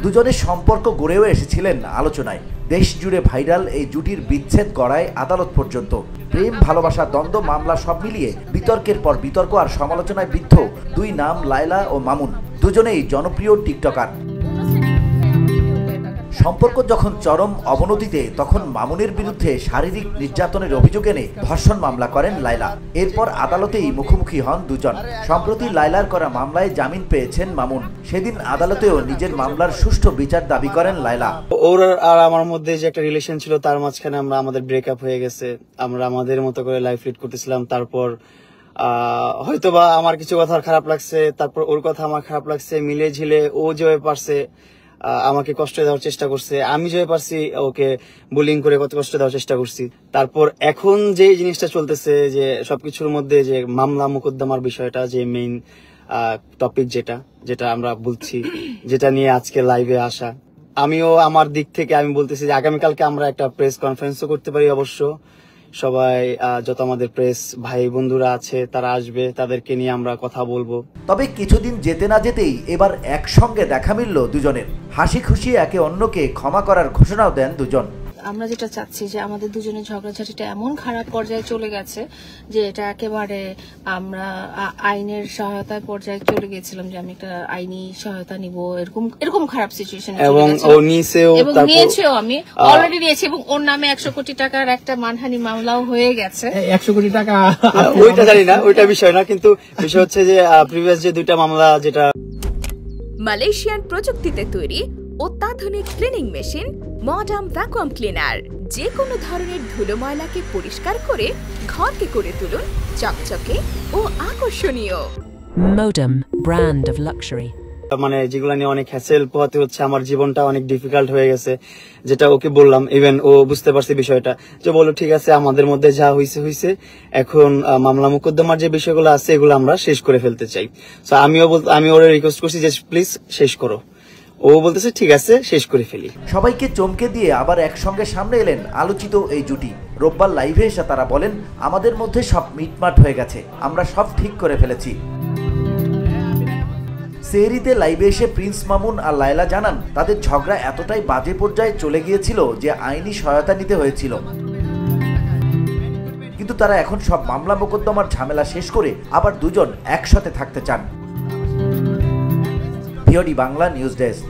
দুজনের সম্পর্ক গড়েও এসেছিলেন আলোচনায়। দেশ জুড়ে ভাইরাল এই জুটির বিচ্ছেদ গড়ায় আদালত পর্যন্ত। প্রেম ভালোবাসা দ্বন্দ্ব মামলা সব মিলিয়ে বিতর্কের পর বিতর্ক আর সমালোচনায় বিদ্ধ দুই নাম লায়লা ও মামুন, দুজনেই জনপ্রিয় টিকটকার। সম্পর্ক যখন চরম অবনতিতে তখন মামুনের বিরুদ্ধে শারীরিক নির্যাতনের অভিযোগ এনে ধর্ষণ মামলা করেন লায়লা। এরপর আদালতেই মুখোমুখি হন দুজন। সম্প্রতি লায়লার করা মামলায় জামিন পেয়েছেন মামুন। সেদিন আদালতেও নিজের মামলার সুষ্ঠু বিচার দাবি করেন লায়লা। ওর আর আমার মধ্যে যে একটা রিলেশন ছিল তার মাঝখানে আমাদের ব্রেকআপ হয়ে গেছে। আমরা আমাদের মতো করে লাইফ লিড করতেছিলাম। তারপর হয়তোবা আমার কিছু কথা খারাপ লাগছে, তারপর ওর কথা আমার খারাপ লাগছে। মিলে ঝিলে ও যেভাবে পারছে আমাকে কষ্ট দেওয়ার চেষ্টা করছে, আমি যেভাবে পারছি ওকে বুলিং করে কত কষ্ট দেওয়ার চেষ্টা করছি। তারপর এখন যে জিনিসটা চলতেছে যে সবকিছুর মধ্যে যে মামলা মোকদ্দমার বিষয়টা, যে মেইন টপিক যেটা আমরা বলছি, যেটা নিয়ে আজকে লাইভে আসা, আমিও আমার দিক থেকে আমি বলতেছি যে আগামীকালকে আমরা একটা প্রেস কনফারেন্সও করতে পারি। অবশ্য সবাই যত আমাদের প্রেস ভাই বন্ধুরা আছে তারা আসবে, তাদেরকে নিয়ে আমরা কথা বলবো। তবে কিছুদিন যেতে না যেতেই এবার একসঙ্গে দেখা মিলল দুজনের। হাসি খুশি একে অন্যকে ক্ষমা করার ঘোষণাও দেন দুজন। আমরা যেটা চাচ্ছি যে আমাদের দুজনের ঝগড়াঝাটিটা এমন খারাপ পর্যায়ে চলে গেছে যে এটা একেবারে আমরা আইনের সহায়তার পর্যায়ে চলে গেছিলাম, যে আমি একটা আইনি সহায়তা নিব, এরকম খারাপ সিচুয়েশন। এবং ও নিয়েছেও, আমি অলরেডি নিয়েছি, এবং ওর নামে 100 কোটি টাকার একটা মানহানি মামলাও হয়ে গেছে। 100 কোটি টাকা ওইটা জানি না, ওইটা বিষয় না, কিন্তু বিষয় হচ্ছে যে প্রিভিয়াস যে দুইটা মামলা, যেটা মালয়েশিয়ান প্রযুক্তিতে তৈরি অত্যাধুনিক cleaning machine modern vacuum cleaner যে কোনো ধরনের ধুলো ময়লাকে পরিষ্কার করে ঘরকে করে তুলুন চকচকে ও আকর্ষণীয়। Modem, brand of luxury. মানে যেগুলো নিয়ে অনেক হ্যাসেল পোহাতে হচ্ছে, আমার জীবনটা অনেক ডিফিকাল্ট হয়ে গেছে, যেটা ওকে বললাম। ইভেন ও বুঝতে পারছে বিষয়টা, যে বলো ঠিক আছে আমাদের মধ্যে যা হয়েছে, এখন মামলা মোকদ্দমার যে বিষয়গুলো আছে এগুলো আমরা শেষ করে ফেলতে চাই। সো আমি ওরে রিকোয়েস্ট করছি যে প্লিজ শেষ করো। ও বলতেছে ঠিক আছে শেষ করে ফেলি। সবাইকে চমকে দিয়ে আবার একসঙ্গে সামনে এলেন আলোচিত এই জুটি। রোববার লাইভে এসে তারা বলেন, আমাদের মধ্যে সব মিটমাট হয়ে গেছে, আমরা সব ঠিক করে ফেলেছি। সেহরিতে লাইভে এসে প্রিন্স মামুন আর লায়লা জানান, তাদের ঝগড়া এতটাই বাজে পর্যায়ে চলে গিয়েছিল যে আইনি সহায়তা নিতে হয়েছিল, কিন্তু তারা এখন সব মামলা মোকদ্দমার ঝামেলা শেষ করে আবার দুজন একসাথে থাকতে চান। VOD Bangla news desk.